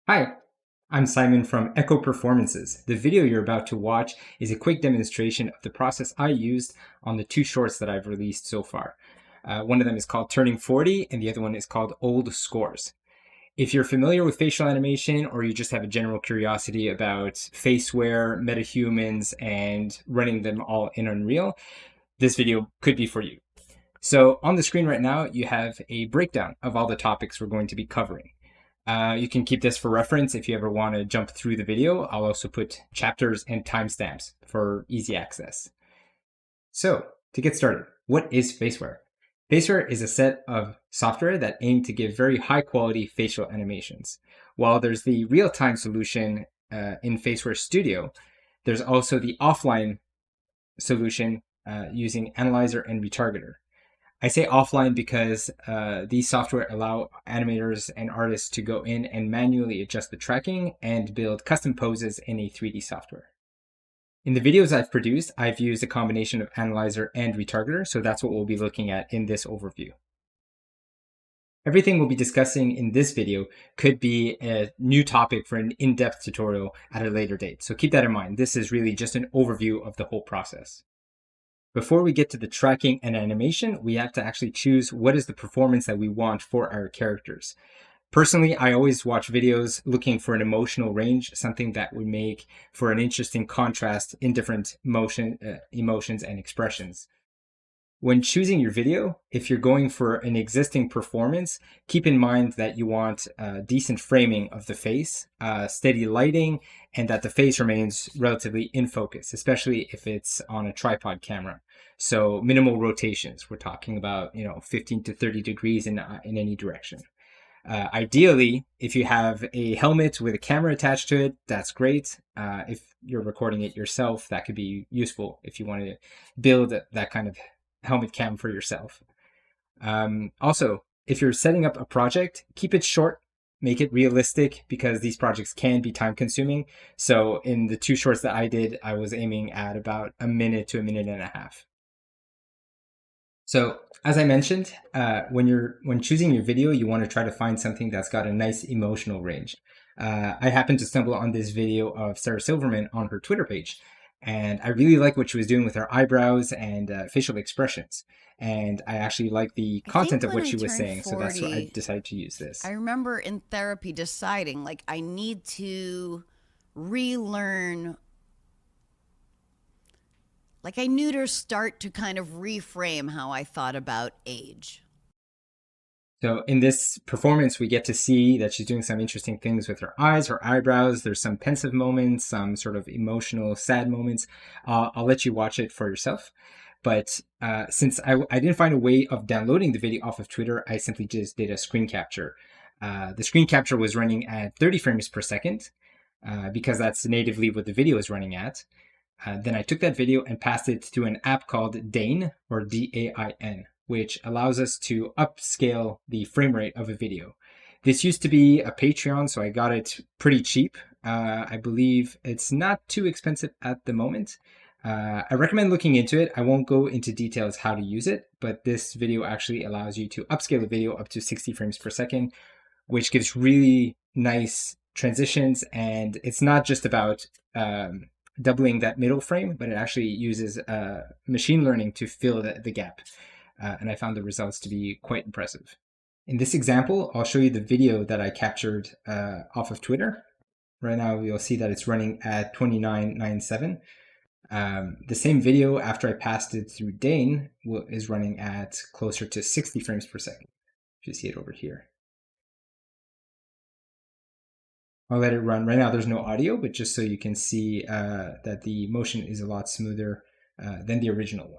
Hi, I'm Simon from Echo Performances. The video you're about to watch is a quick demonstration of the process I used on the two shorts that I've released so far. One of them is called Turning 40 and the other one is called Old Scores. If you're familiar with facial animation or you just have a general curiosity about Faceware, MetaHumans, and running them all in Unreal, this video could be for you. So on the screen right now, you have a breakdown of all the topics we're going to be covering. You can keep this for reference if you ever want to jump through the video. I'll also put chapters and timestamps for easy access. So to get started, what is Faceware? Faceware is a set of software that aim to give very high quality facial animations. While there's the real-time solution in Faceware Studio, there's also the offline solution using Analyzer and Retargeter. I say offline because these software allow animators and artists to go in and manually adjust the tracking and build custom poses in a 3D software. In the videos I've produced, I've used a combination of Analyzer and Retargeter, so that's what we'll be looking at in this overview. Everything we'll be discussing in this video could be a new topic for an in-depth tutorial at a later date, so keep that in mind. This is really just an overview of the whole process. Before we get to the tracking and animation, we have to actually choose what is the performance that we want for our characters. Personally, I always watch videos looking for an emotional range, something that would make for an interesting contrast in different emotions and expressions. When choosing your video, if you're going for an existing performance, keep in mind that you want decent framing of the face, steady lighting, and that the face remains relatively in focus, especially if it's on a tripod camera. So minimal rotations. We're talking about 15 to 30 degrees in any direction. Ideally, if you have a helmet with a camera attached to it, that's great. If you're recording it yourself, that could be useful if you want to build that kind of helmet cam for yourself. Also, if you're setting up a project, keep it short, make it realistic because these projects can be time consuming. So in the two shorts that I did, I was aiming at about a minute to a minute and a half. So as I mentioned, when choosing your video, you want to try to find something that's got a nice emotional range. I happened to stumble on this video of Sarah Silverman on her Twitter page, and I really like what she was doing with her eyebrows and facial expressions. And I actually like the I content think of when what I she was turned saying, so that's why I 40, decided to use this. I remember in therapy deciding like I need to relearn, like I knew to start to kind of reframe how I thought about age. So in this performance, we get to see that she's doing some interesting things with her eyes, her eyebrows. There's some pensive moments, some sort of emotional, sad moments. I'll let you watch it for yourself. But since I didn't find a way of downloading the video off of Twitter, I simply just did a screen capture. The screen capture was running at 30 frames per second because that's natively what the video is running at. Then I took that video and passed it to an app called Dain, or Dain, which allows us to upscale the frame rate of a video. This used to be a Patreon, so I got it pretty cheap. I believe it's not too expensive at the moment. I recommend looking into it. I won't go into details how to use it, but this video actually allows you to upscale a video up to 60 frames per second, which gives really nice transitions. And it's not just about doubling that middle frame, but it actually uses machine learning to fill the gap. And I found the results to be quite impressive. In this example, I'll show you the video that I captured off of Twitter. Right now, you'll see that it's running at 2997. The same video, after I passed it through Dain, is running at closer to 60 frames per second. You see it over here. I'll let it run. Right now, there's no audio, but just so you can see that the motion is a lot smoother than the original one.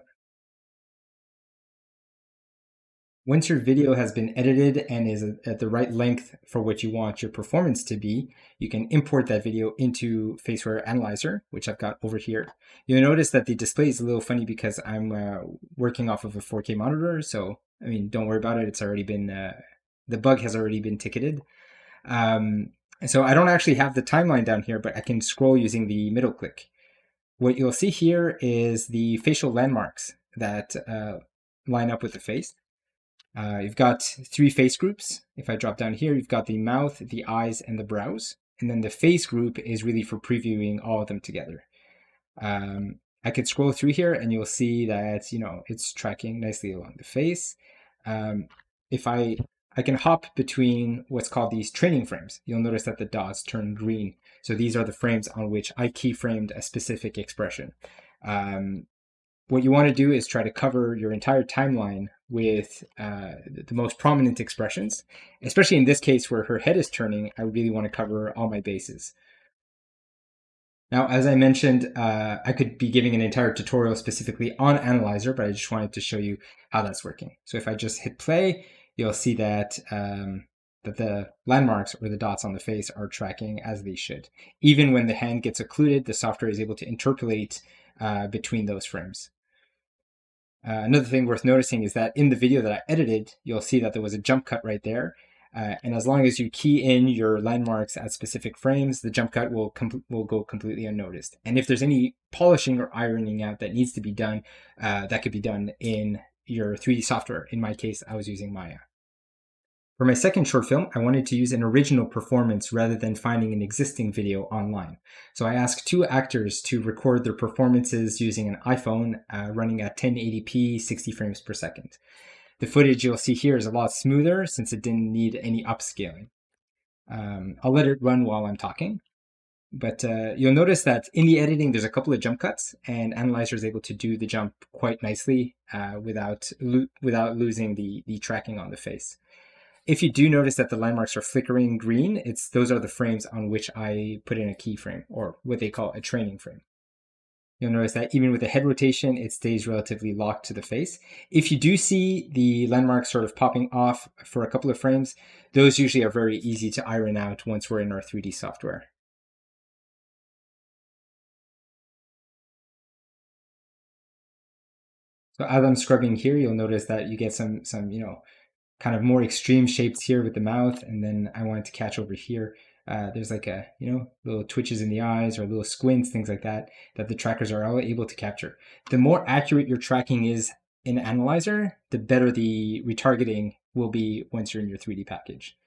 Once your video has been edited and is at the right length for what you want your performance to be, you can import that video into Faceware Analyzer, which I've got over here. You'll notice that the display is a little funny because I'm working off of a 4K monitor. So, I mean, don't worry about it. It's already been, the bug has already been ticketed. So I don't actually have the timeline down here, but I can scroll using the middle click. What you'll see here is the facial landmarks that line up with the face. You've got 3 face groups. If I drop down here, you've got the mouth, the eyes, and the brows. And then the face group is really for previewing all of them together. I could scroll through here and you'll see that, it's tracking nicely along the face. If I can hop between what's called these training frames, you'll notice that the dots turn green. So these are the frames on which I keyframed a specific expression. What you want to do is try to cover your entire timeline with the most prominent expressions, especially in this case where her head is turning. I really want to cover all my bases. Now, as I mentioned, I could be giving an entire tutorial specifically on Analyzer, but I just wanted to show you how that's working. So if I just hit play, you'll see that that the landmarks or the dots on the face are tracking as they should. Even when the hand gets occluded, the software is able to interpolate between those frames. Another thing worth noticing is that in the video that I edited, you'll see that there was a jump cut right there. And as long as you key in your landmarks at specific frames, the jump cut will go completely unnoticed. And if there's any polishing or ironing out that needs to be done, that could be done in your 3D software. In my case, I was using Maya. For my second short film, I wanted to use an original performance rather than finding an existing video online. So I asked 2 actors to record their performances using an iPhone running at 1080p, 60 frames per second. The footage you'll see here is a lot smoother since it didn't need any upscaling. I'll let it run while I'm talking. But you'll notice that in the editing, there's a couple of jump cuts, and Analyzer is able to do the jump quite nicely without losing the tracking on the face. If you do notice that the landmarks are flickering green, those are the frames on which I put in a keyframe, or what they call a training frame. You'll notice that even with the head rotation, it stays relatively locked to the face. If you do see the landmarks sort of popping off for a couple of frames, those usually are very easy to iron out once we're in our 3D software. So as I'm scrubbing here, you'll notice that you get some kind of more extreme shapes here with the mouth, and then I wanted to catch over here. There's like little twitches in the eyes or little squints, things like that the trackers are all able to capture. The more accurate your tracking is in Analyzer, the better the retargeting will be once you're in your 3D package.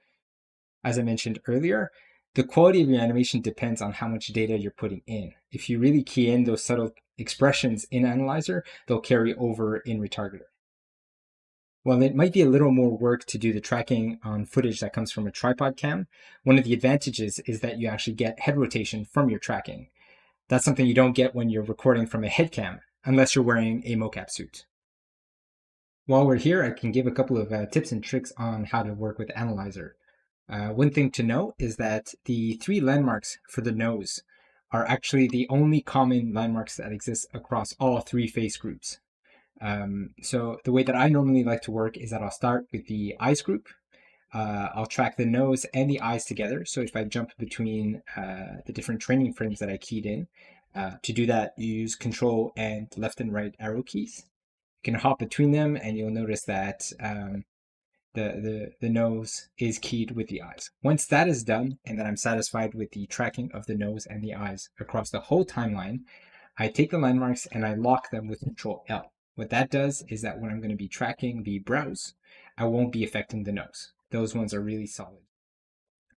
As I mentioned earlier, the quality of your animation depends on how much data you're putting in. If you really key in those subtle expressions in Analyzer, they'll carry over in Retargeter. While it might be a little more work to do the tracking on footage that comes from a tripod cam, one of the advantages is that you actually get head rotation from your tracking. That's something you don't get when you're recording from a head cam, unless you're wearing a mocap suit. While we're here, I can give a couple of tips and tricks on how to work with Analyzer. One thing to note is that the 3 landmarks for the nose are actually the only common landmarks that exist across all 3 face groups. So the way that I normally like to work is that I'll start with the eyes group. I'll track the nose and the eyes together. So if I jump between the different training frames that I keyed in, to do that, you use Control and left and right arrow keys. You can hop between them, and you'll notice that the nose is keyed with the eyes. Once that is done, and that I'm satisfied with the tracking of the nose and the eyes across the whole timeline, I take the landmarks and I lock them with Control L. What that does is that when I'm going to be tracking the brows, I won't be affecting the nose. Those ones are really solid.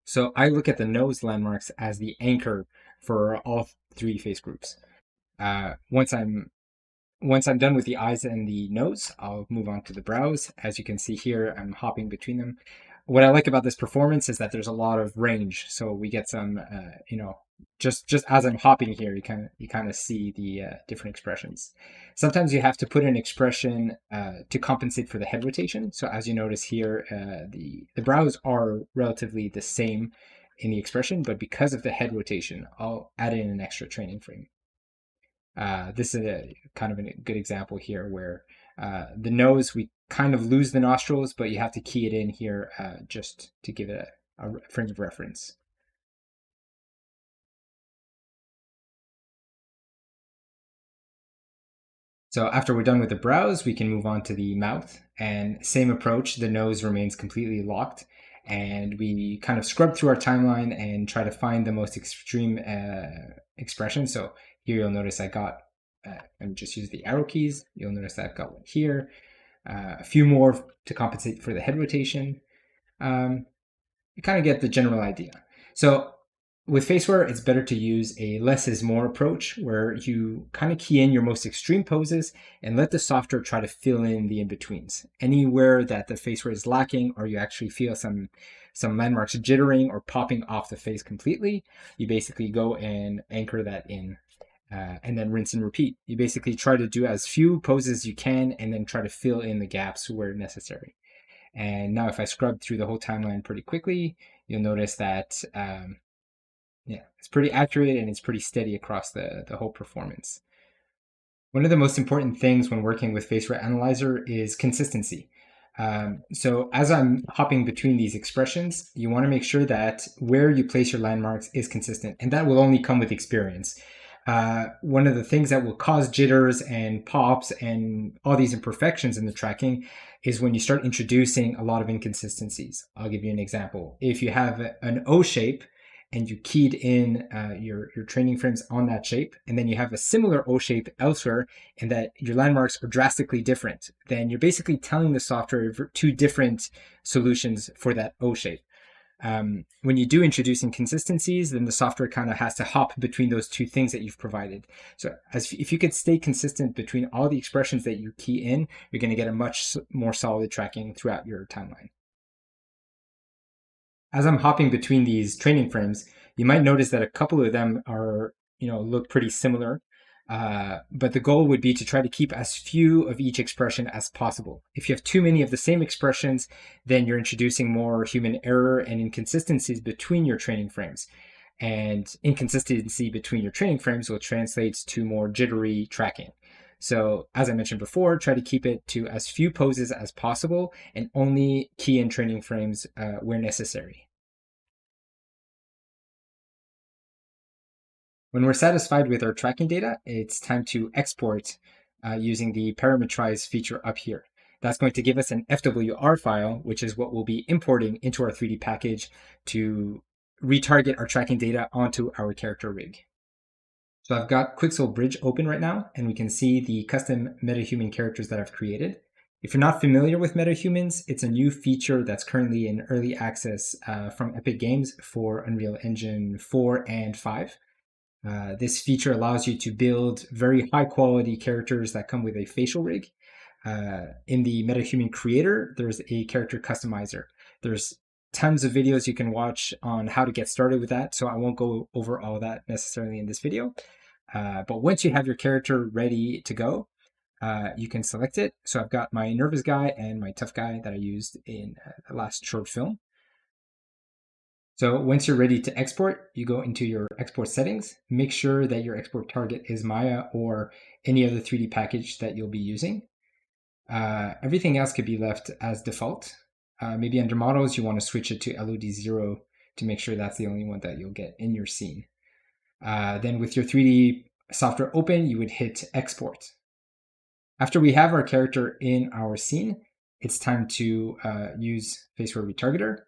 So I look at the nose landmarks as the anchor for all 3 face groups. Once I'm done with the eyes and the nose, I'll move on to the brows. As you can see here, I'm hopping between them. What I like about this performance is that there's a lot of range. So we get some, just as I'm hopping here, you kind of see the different expressions. Sometimes you have to put an expression to compensate for the head rotation. So as you notice here, the brows are relatively the same in the expression, but because of the head rotation, I'll add in an extra training frame. This is a kind of a good example here where the nose, we kind of lose the nostrils, but you have to key it in here just to give it a frame of reference. So after we're done with the brows, we can move on to the mouth, and same approach, the nose remains completely locked, and we kind of scrub through our timeline and try to find the most extreme expression. So here you'll notice I got, let me just use the arrow keys. You'll notice that I've got one here. a few more to compensate for the head rotation. You kind of get the general idea. So with Faceware, it's better to use a less is more approach where you kind of key in your most extreme poses and let the software try to fill in the in-betweens. Anywhere that the Faceware is lacking or you actually feel some landmarks jittering or popping off the face completely, you basically go and anchor that in and then rinse and repeat. You basically try to do as few poses as you can and then try to fill in the gaps where necessary. And now if I scrub through the whole timeline pretty quickly, you'll notice that it's pretty accurate and it's pretty steady across the whole performance. One of the most important things when working with Faceware Analyzer is consistency. So as I'm hopping between these expressions, you want to make sure that where you place your landmarks is consistent, and that will only come with experience. One of the things that will cause jitters and pops and all these imperfections in the tracking is when you start introducing a lot of inconsistencies. I'll give you an example. If you have an O shape and you keyed in your training frames on that shape, and then you have a similar O shape elsewhere, and that your landmarks are drastically different, then you're basically telling the software two different solutions for that O shape. When you do introduce inconsistencies, then the software kind of has to hop between those two things that you've provided. So if you could stay consistent between all the expressions that you key in, you're going to get a much more solid tracking throughout your timeline. As I'm hopping between these training frames, you might notice that a couple of them are, look pretty similar. But the goal would be to try to keep as few of each expression as possible. If you have too many of the same expressions, then you're introducing more human error and inconsistencies between your training frames. And inconsistency between your training frames will translate to more jittery tracking. So as I mentioned before, try to keep it to as few poses as possible and only key in training frames where necessary. When we're satisfied with our tracking data, it's time to export using the parameterize feature up here. That's going to give us an FWR file, which is what we'll be importing into our 3D package to retarget our tracking data onto our character rig. So I've got Quixel Bridge open right now, and we can see the custom MetaHuman characters that I've created. If you're not familiar with MetaHumans, it's a new feature that's currently in early access from Epic Games for Unreal Engine 4 and 5. This feature allows you to build very high quality characters that come with a facial rig. In the MetaHuman creator, there's a character customizer. There's tons of videos you can watch on how to get started with that, so I won't go over all that necessarily in this video. But once you have your character ready to go, you can select it. So I've got my nervous guy and my tough guy that I used in the last short film. So once you're ready to export, you go into your export settings. Make sure that your export target is Maya or any other 3D package that you'll be using. Everything else could be left as default. Maybe under models, you want to switch it to LOD0 to make sure that's the only one that you'll get in your scene. Then with your 3D software open, you would hit export. After we have our character in our scene, it's time to use Faceware Retargeter.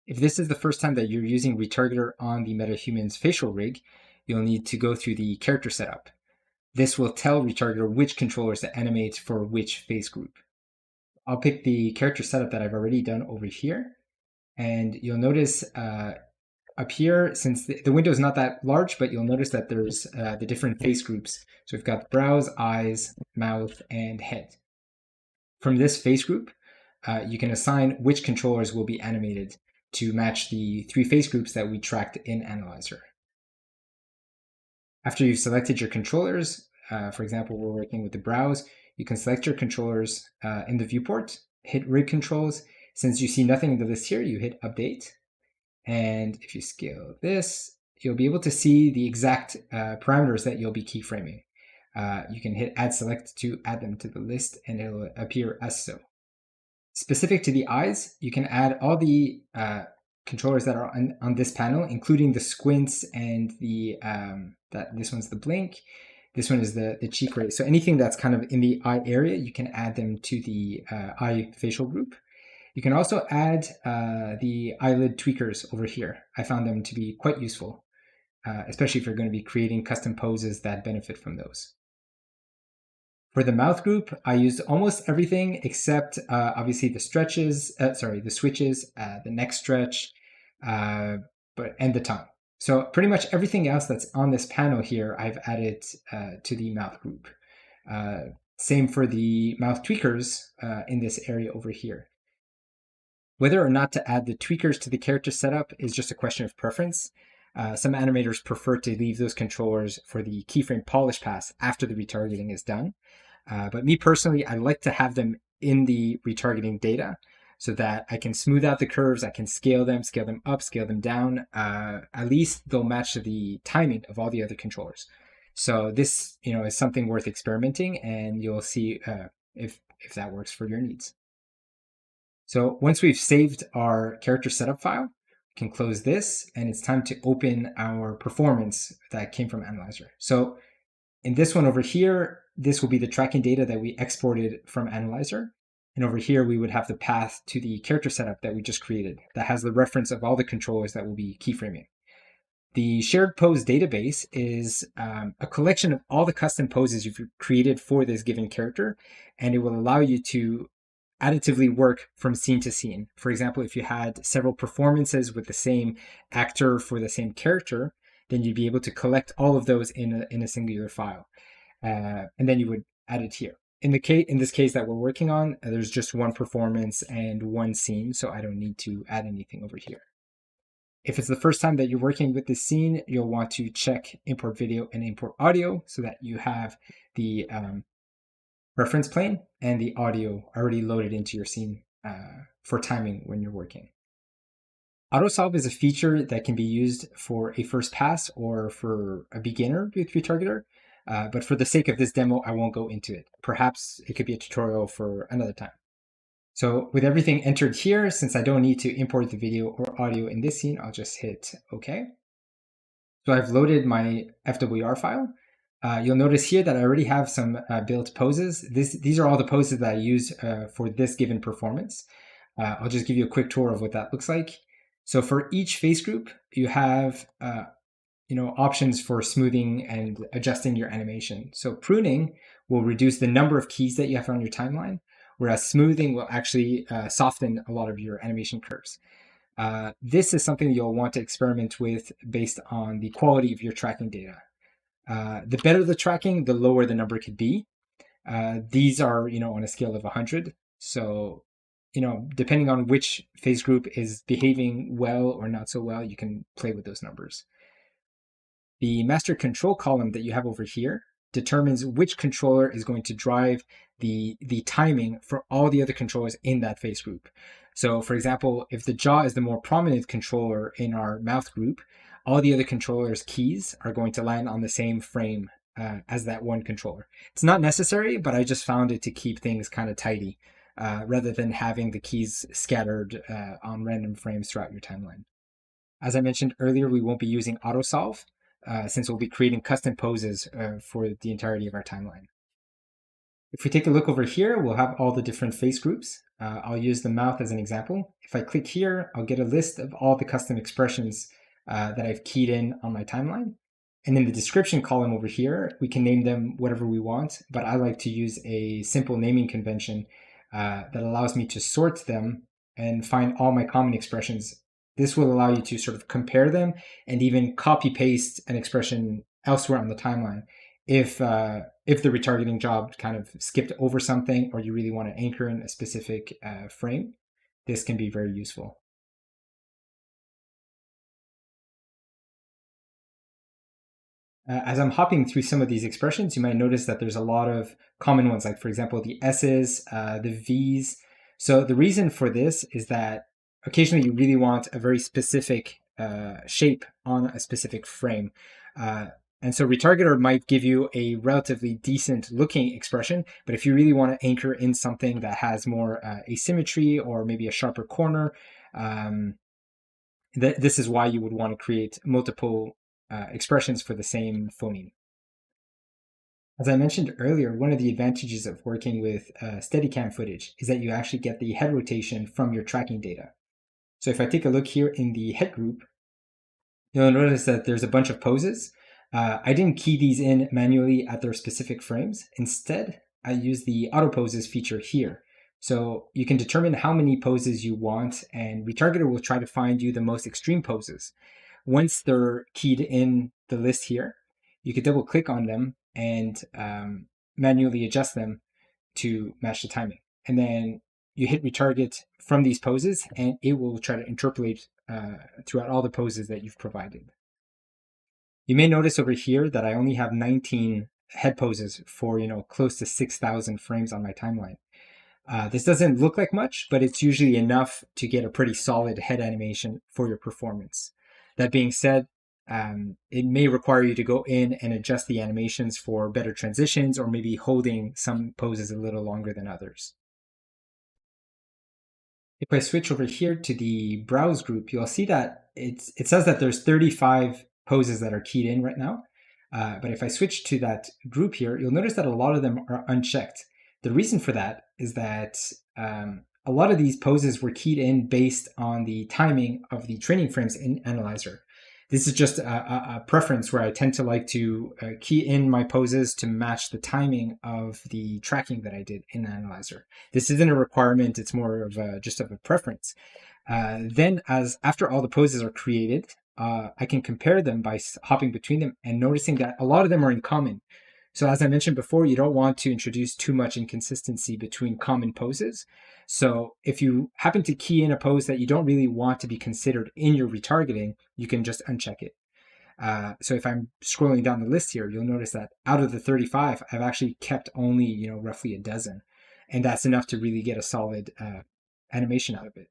If this is the first time that you're using Retargeter on the MetaHumans facial rig, you'll need to go through the character setup. This will tell Retargeter which controllers to animate for which face group. I'll pick the character setup that I've already done over here, and you'll notice up here, since the window is not that large, but you'll notice that there's the different face groups. So we've got brows, eyes, mouth, and head. From this face group, you can assign which controllers will be animated to match the 3 face groups that we tracked in Analyzer. After you've selected your controllers, for example, we're working with the brows, you can select your controllers in the viewport, hit rig controls. Since you see nothing in the list here, you hit update. And if you scale this, you'll be able to see the exact parameters that you'll be keyframing. You can hit add select to add them to the list, and it'll appear as so. Specific to the eyes, you can add all the controllers that are on this panel, including the squints and the this one's the blink. This one is the cheek raise. So anything that's kind of in the eye area, you can add them to the eye facial group. You can also add the eyelid tweakers over here. I found them to be quite useful, especially if you're going to be creating custom poses that benefit from those. For the mouth group, I used almost everything except obviously the stretches, the switches, the neck stretch, and the tongue. So pretty much everything else that's on this panel here, I've added to the mouth group. Same for the mouth tweakers in this area over here. Whether or not to add the tweakers to the character setup is just a question of preference. Some animators prefer to leave those controllers for the keyframe polish pass after the retargeting is done. But me personally, I like to have them in the retargeting data so that I can smooth out the curves, I can scale them up, scale them down. At least they'll match the timing of all the other controllers. So this, is something worth experimenting, and you'll see if that works for your needs. So once we've saved our character setup file, we can close this, and it's time to open our performance that came from Analyzer. So in this one over here, this will be the tracking data that we exported from Analyzer. And over here, we would have the path to the character setup that we just created that has the reference of all the controllers that we'll be keyframing. The shared pose database is a collection of all the custom poses you've created for this given character, and it will allow you to additively work from scene to scene. For example, if you had several performances with the same actor for the same character, then you'd be able to collect all of those in a singular file. And then you would add it here. In this case that we're working on, there's just one performance and one scene, so I don't need to add anything over here. If it's the first time that you're working with this scene, you'll want to check import video and import audio so that you have the reference plane and the audio already loaded into your scene for timing when you're working. Autosolve is a feature that can be used for a first pass or for a beginner with Retargeter, but for the sake of this demo, I won't go into it. Perhaps it could be a tutorial for another time. So with everything entered here, since I don't need to import the video or audio in this scene, I'll just hit OK. So I've loaded my FWR file. You'll notice here that I already have some built poses. These are all the poses that I use for this given performance. I'll just give you a quick tour of what that looks like. So for each face group, you have options for smoothing and adjusting your animation. So pruning will reduce the number of keys that you have on your timeline, whereas smoothing will actually soften a lot of your animation curves. This is something you'll want to experiment with based on the quality of your tracking data. The better the tracking, the lower the number could be. These are, on a scale of 100. So, depending on which phase group is behaving well or not so well, you can play with those numbers. The master control column that you have over here determines which controller is going to drive the timing for all the other controllers in that phase group. So for example, if the jaw is the more prominent controller in our mouth group, all the other controllers' keys are going to land on the same frame as that one controller. It's not necessary, but I just found it to keep things kind of tidy rather than having the keys scattered on random frames throughout your timeline. As I mentioned earlier, we won't be using autosolve since we'll be creating custom poses for the entirety of our timeline. If we take a look over here, we'll have all the different face groups. I'll use the mouth as an example. If I click here, I'll get a list of all the custom expressions that I've keyed in on my timeline. And in the description column over here, we can name them whatever we want, but I like to use a simple naming convention that allows me to sort them and find all my common expressions. This will allow you to sort of compare them and even copy paste an expression elsewhere on the timeline. If the retargeting job kind of skipped over something or you really want to anchor in a specific frame, this can be very useful. As I'm hopping through some of these expressions, you might notice that there's a lot of common ones, like for example, the S's, the V's. So the reason for this is that occasionally you really want a very specific shape on a specific frame. And so Retargeter might give you a relatively decent looking expression, but if you really want to anchor in something that has more asymmetry or maybe a sharper corner, this is why you would want to create multiple expressions for the same phoneme. As I mentioned earlier, one of the advantages of working with Steadicam footage is that you actually get the head rotation from your tracking data. So if I take a look here in the head group, you'll notice that there's a bunch of poses. I didn't key these in manually at their specific frames. Instead, I use the auto poses feature here. So you can determine how many poses you want, and Retargeter will try to find you the most extreme poses. Once they're keyed in the list here, you can double click on them and manually adjust them to match the timing. And then you hit retarget from these poses, and it will try to interpolate throughout all the poses that you've provided. You may notice over here that I only have 19 head poses for close to 6,000 frames on my timeline. This doesn't look like much, but it's usually enough to get a pretty solid head animation for your performance. That being said, it may require you to go in and adjust the animations for better transitions, or maybe holding some poses a little longer than others. If I switch over here to the browse group, you'll see that it says that there's 35 poses that are keyed in right now. But if I switch to that group here, you'll notice that a lot of them are unchecked. The reason for that is that a lot of these poses were keyed in based on the timing of the training frames in Analyzer. This is just a preference where I tend to like to key in my poses to match the timing of the tracking that I did in Analyzer. This isn't a requirement, it's more of just of a preference. Then after all the poses are created, I can compare them by hopping between them and noticing that a lot of them are in common. So as I mentioned before, you don't want to introduce too much inconsistency between common poses. So if you happen to key in a pose that you don't really want to be considered in your retargeting, you can just uncheck it. So if I'm scrolling down the list here, you'll notice that out of the 35, I've actually kept only roughly a dozen. And that's enough to really get a solid animation out of it.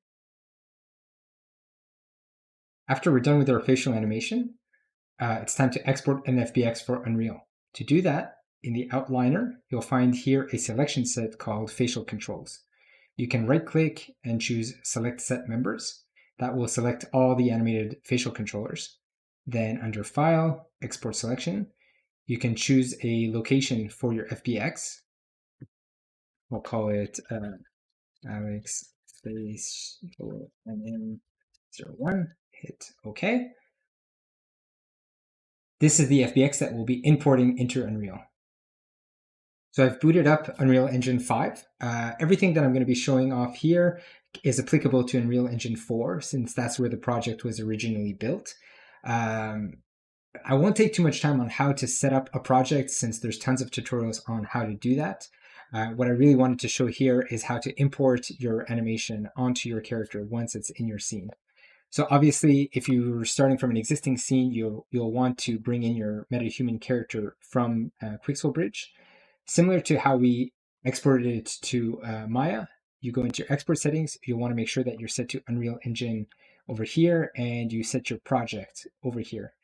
After we're done with our facial animation, it's time to export an FBX for Unreal. To do that, in the outliner, you'll find here a selection set called Facial Controls. You can right-click and choose Select Set Members. That will select all the animated facial controllers. Then under File, Export Selection, you can choose a location for your FBX. We'll call it Alex Facial MM01. Hit OK. This is the FBX that we'll be importing into Unreal. So I've booted up Unreal Engine 5. Everything that I'm going to be showing off here is applicable to Unreal Engine 4, since that's where the project was originally built. I won't take too much time on how to set up a project, since there's tons of tutorials on how to do that. What I really wanted to show here is how to import your animation onto your character once it's in your scene. So obviously, if you're starting from an existing scene, you'll want to bring in your MetaHuman character from Quixel Bridge. Similar to how we exported it to Maya, you go into your export settings, you'll want to make sure that you're set to Unreal Engine over here, and you set your project over here.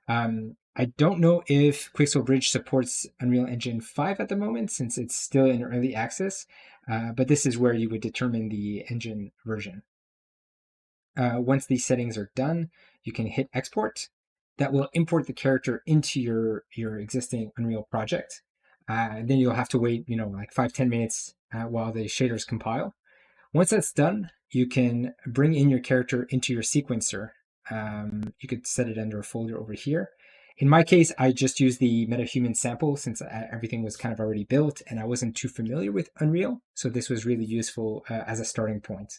I don't know if Quixel Bridge supports Unreal Engine 5 at the moment, since it's still in early access, but this is where you would determine the engine version. Once these settings are done, you can hit export. That will import the character into your existing Unreal project. And then you'll have to wait, like 5-10 minutes while the shaders compile. Once that's done, you can bring in your character into your sequencer. You could set it under a folder over here. In my case, I just used the MetaHuman sample since everything was kind of already built and I wasn't too familiar with Unreal. So this was really useful as a starting point.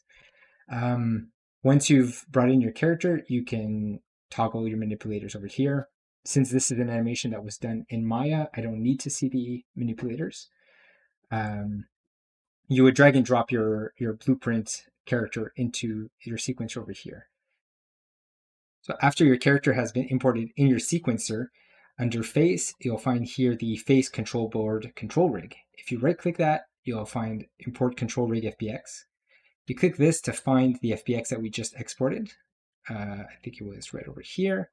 Once you've brought in your character, you can toggle your manipulators over here. Since this is an animation that was done in Maya, I don't need to see the manipulators. You would drag and drop your blueprint character into your sequencer over here. So after your character has been imported in your sequencer, under Face, you'll find here the Face Control Board Control Rig. If you right-click that, you'll find Import Control Rig FBX. You click this to find the FBX that we just exported. I think it was right over here.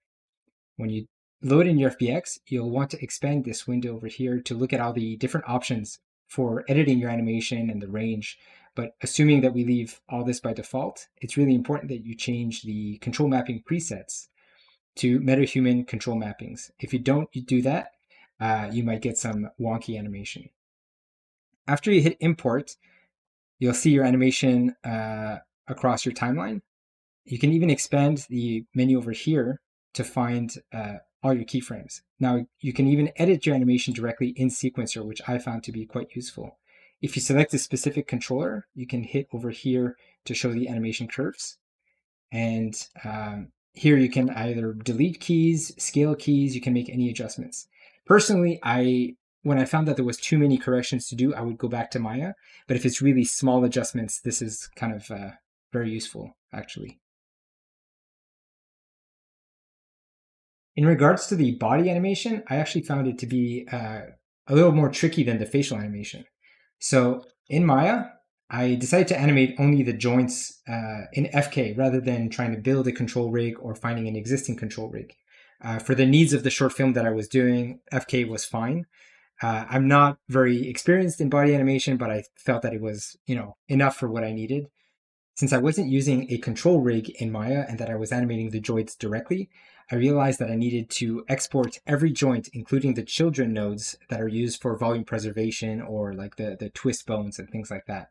When you load in your FBX, you'll want to expand this window over here to look at all the different options for editing your animation and the range. But assuming that we leave all this by default, it's really important that you change the control mapping presets to MetaHuman control mappings. If you don't do that, you might get some wonky animation. After you hit import, you'll see your animation across your timeline. You can even expand the menu over here to find all your keyframes. Now, you can even edit your animation directly in Sequencer, which I found to be quite useful. If you select a specific controller, you can hit over here to show the animation curves. And here you can either delete keys, scale keys, you can make any adjustments. Personally, when I found that there was too many corrections to do, I would go back to Maya. But if it's really small adjustments, this is kind of very useful, actually. In regards to the body animation, I actually found it to be a little more tricky than the facial animation. So in Maya, I decided to animate only the joints in FK rather than trying to build a control rig or finding an existing control rig. For the needs of the short film that I was doing, FK was fine. I'm not very experienced in body animation, but I felt that it was, enough for what I needed. Since I wasn't using a control rig in Maya and that I was animating the joints directly, I realized that I needed to export every joint, including the children nodes that are used for volume preservation or like the twist bones and things like that.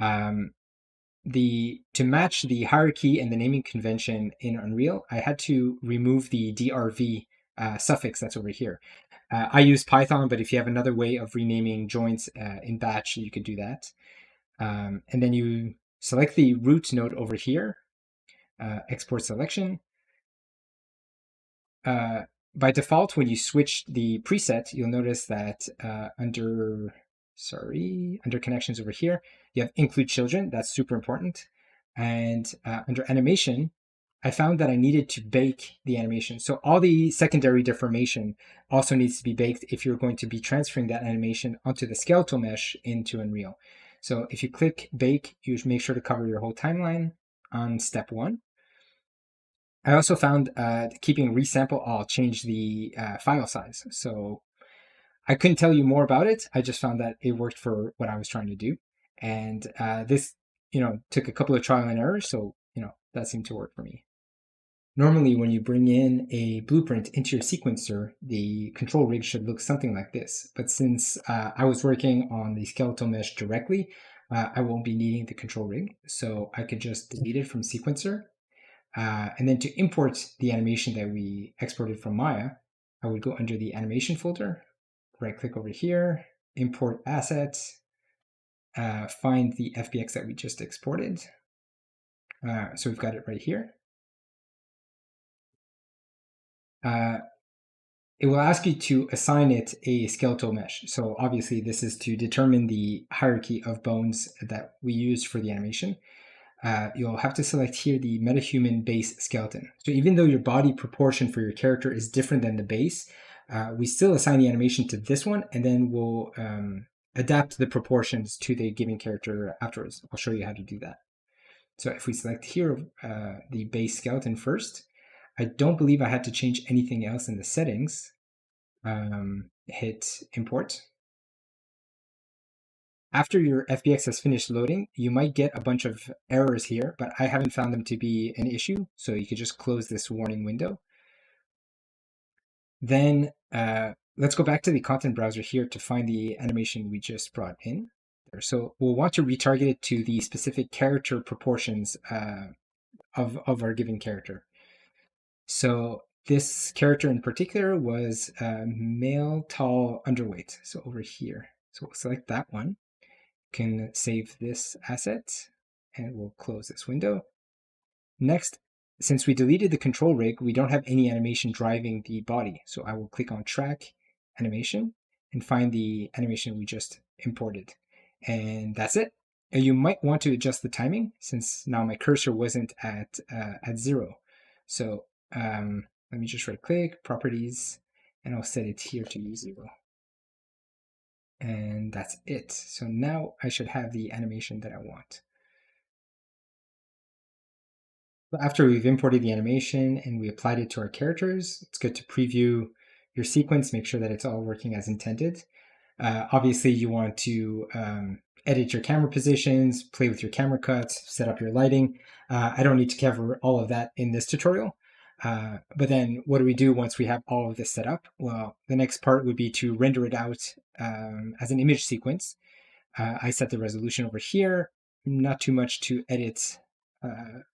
To match the hierarchy and the naming convention in Unreal, I had to remove the DRV suffix that's over here. I use Python, but if you have another way of renaming joints in batch, you could do that. And then you select the root node over here, export selection. By default, when you switch the preset, you'll notice that under connections over here, you have include children. That's super important. And under animation, I found that I needed to bake the animation. So all the secondary deformation also needs to be baked if you're going to be transferring that animation onto the skeletal mesh into Unreal. So if you click bake, you should make sure to cover your whole timeline on step 1. I also found keeping resample all changed the file size. So I couldn't tell you more about it. I just found that it worked for what I was trying to do. And this, took a couple of trial and errors. So, that seemed to work for me. Normally, when you bring in a blueprint into your sequencer, the control rig should look something like this. But since I was working on the skeletal mesh directly, I won't be needing the control rig. So I could just delete it from sequencer. And then to import the animation that we exported from Maya, I would go under the animation folder, right click over here, import assets, find the FBX that we just exported. So we've got it right here. It will ask you to assign it a skeletal mesh. So obviously this is to determine the hierarchy of bones that we used for the animation. You'll have to select here the MetaHuman base skeleton. So even though your body proportion for your character is different than the base, we still assign the animation to this one, and then we'll adapt the proportions to the given character afterwards. I'll show you how to do that. So if we select here the base skeleton first, I don't believe I had to change anything else in the settings. Hit import. After your FBX has finished loading, you might get a bunch of errors here, but I haven't found them to be an issue, so you could just close this warning window. Then let's go back to the content browser here to find the animation we just brought in. So we'll want to retarget it to the specific character proportions of our given character. So this character in particular was male, tall, underweight. So over here. So we'll select that one. Can save this asset and we'll close this window. Next, since we deleted the control rig, we don't have any animation driving the body. So I will click on track animation and find the animation we just imported. And that's it. And you might want to adjust the timing since now my cursor wasn't at 0. So let me just right click, properties, and I'll set it here to 0. And that's it. So now I should have the animation that I want. After we've imported the animation and we applied it to our characters, it's good to preview your sequence, make sure that it's all working as intended. Obviously, you want to edit your camera positions, play with your camera cuts, set up your lighting. I don't need to cover all of that in this tutorial. But then what do we do once we have all of this set up? Well, the next part would be to render it out as an image sequence. I set the resolution over here, not too much to edit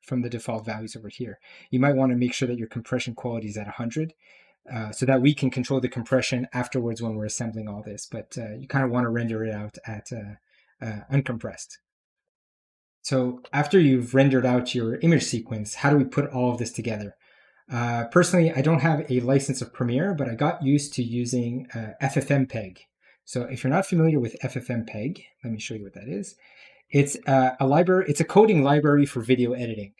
from the default values over here. You might want to make sure that your compression quality is at 100. so that we can control the compression afterwards when we're assembling all this. But you kind of want to render it out at uncompressed. So after you've rendered out your image sequence, how do we put all of this together? Personally, I don't have a license of Premiere, but I got used to using FFmpeg. So if you're not familiar with FFmpeg, let me show you what that is. It's a library. It's a coding library for video editing.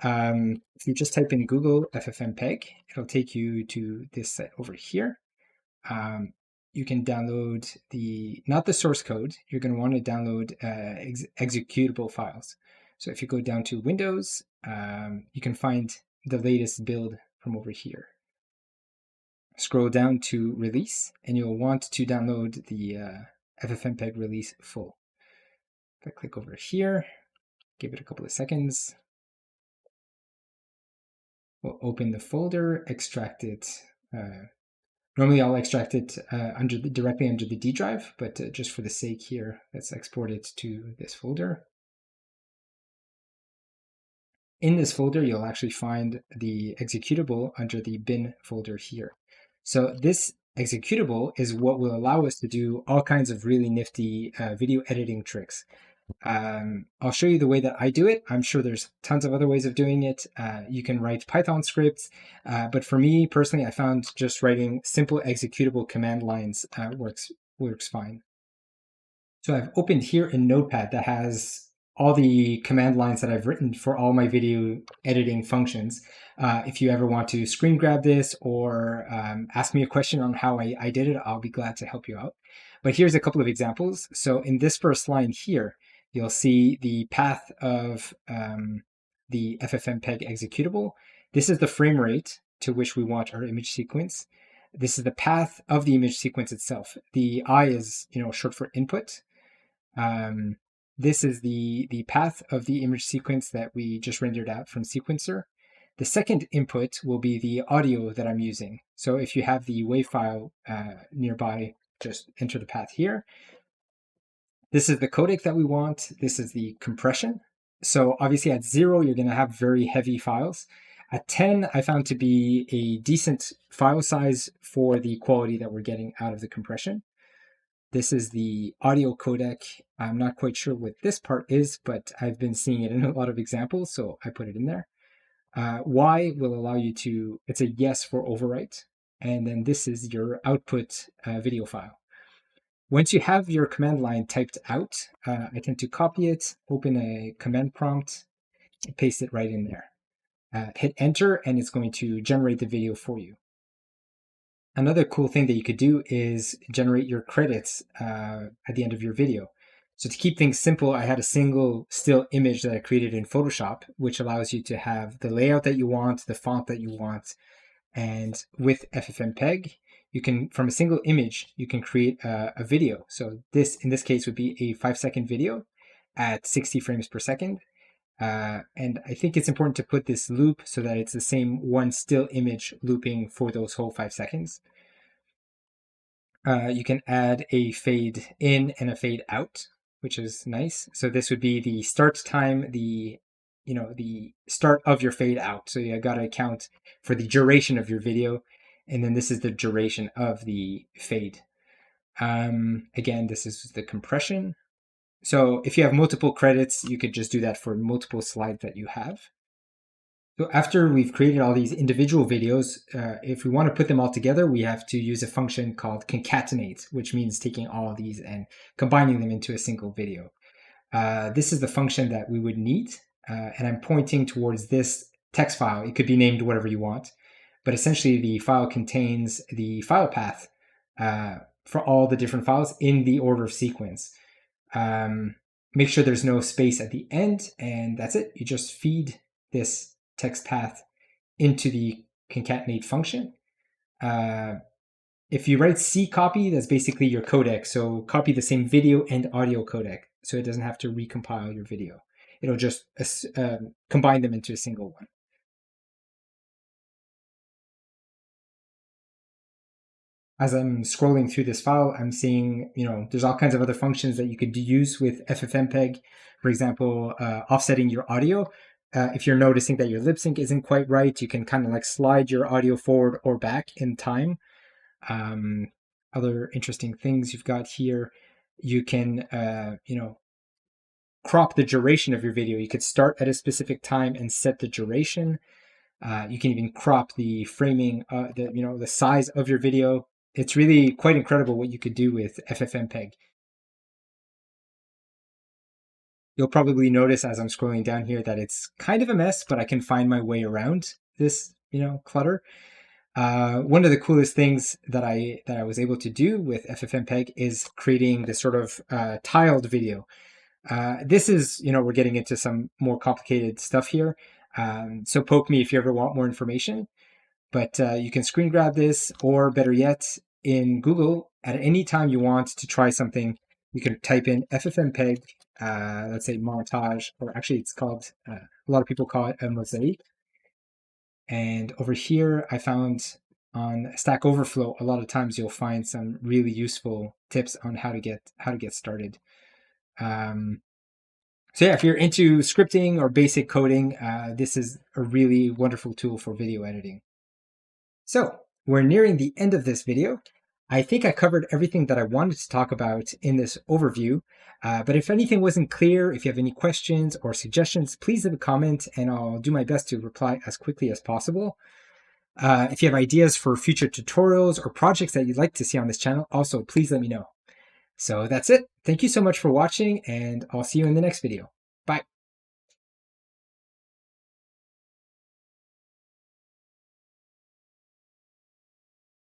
If you just type in Google FFmpeg, it'll take you to this site over here. You can download not the source code. You're going to want to download executable files. So if you go down to Windows, you can find the latest build from over here. Scroll down to release, and you'll want to download the FFmpeg release full. If I click over here, give it a couple of seconds. We'll open the folder, extract it. Normally I'll extract it directly under the D drive, but just for the sake here, let's export it to this folder. In this folder, you'll actually find the executable under the bin folder here. So this executable is what will allow us to do all kinds of really nifty video editing tricks. I'll show you the way that I do it. I'm sure there's tons of other ways of doing it. You can write Python scripts, but for me personally, I found just writing simple executable command lines works fine. So I've opened here a notepad that has all the command lines that I've written for all my video editing functions. If you ever want to screen grab this or ask me a question on how I did it, I'll be glad to help you out. But here's a couple of examples. So in this first line here, you'll see the path of the FFmpeg executable. This is the frame rate to which we want our image sequence. This is the path of the image sequence itself. The I is, short for input. This is the path of the image sequence that we just rendered out from Sequencer. The second input will be the audio that I'm using. So if you have the WAV file nearby, just enter the path here. This is the codec that we want. This is the compression. So obviously at 0, you're going to have very heavy files. At 10, I found to be a decent file size for the quality that we're getting out of the compression. This is the audio codec. I'm not quite sure what this part is, but I've been seeing it in a lot of examples, so I put it in there. Y will allow you to, it's a yes for overwrite. And then this is your output video file. Once you have your command line typed out, I tend to copy it, open a command prompt, and paste it right in there. Hit enter, and it's going to generate the video for you. Another cool thing that you could do is generate your credits at the end of your video. So to keep things simple, I had a single still image that I created in Photoshop, which allows you to have the layout that you want, the font that you want. And with FFmpeg, you can, from a single image, you can create a video. So this, in this case, would be a 5-second video at 60 frames per second. And I think it's important to put this loop so that it's the same one still image looping for those whole 5 seconds. You can add a fade in and a fade out, which is nice. So this would be the start time, the start of your fade out. So you got to account for the duration of your video. And then this is the duration of the fade. Again, this is the compression. So if you have multiple credits, you could just do that for multiple slides that you have. So after we've created all these individual videos, if we want to put them all together, we have to use a function called concatenate, which means taking all of these and combining them into a single video. This is the function that we would need, and I'm pointing towards this text file. It could be named whatever you want, but essentially the file contains the file path for all the different files in the order of sequence. Make sure there's no space at the end, and that's it. You just feed this text path into the concatenate function. If you write ccopy, that's basically your codec. So copy the same video and audio codec, so it doesn't have to recompile your video. It'll just combine them into a single one. As I'm scrolling through this file, I'm seeing, there's all kinds of other functions that you could use with FFmpeg. For example, offsetting your audio. If you're noticing that your lip sync isn't quite right, you can kind of like slide your audio forward or back in time. Other interesting things you've got here, you can, crop the duration of your video. You could start at a specific time and set the duration. You can even crop the framing, the size of your video. It's really quite incredible what you could do with FFmpeg. You'll probably notice as I'm scrolling down here that it's kind of a mess, but I can find my way around this, clutter. One of the coolest things that I was able to do with FFmpeg is creating this sort of tiled video. This is, we're getting into some more complicated stuff here. So poke me if you ever want more information. But you can screen grab this, or better yet, in Google, at any time you want to try something, you can type in FFmpeg, let's say montage, or actually it's called, a lot of people call it a mosaic. And over here, I found on Stack Overflow, a lot of times you'll find some really useful tips on how to get started. So yeah, if you're into scripting or basic coding, this is a really wonderful tool for video editing. So we're nearing the end of this video. I think I covered everything that I wanted to talk about in this overview. But if anything wasn't clear, if you have any questions or suggestions, please leave a comment and I'll do my best to reply as quickly as possible. If you have ideas for future tutorials or projects that you'd like to see on this channel, also please let me know. So that's it. Thank you so much for watching, and I'll see you in the next video. Bye.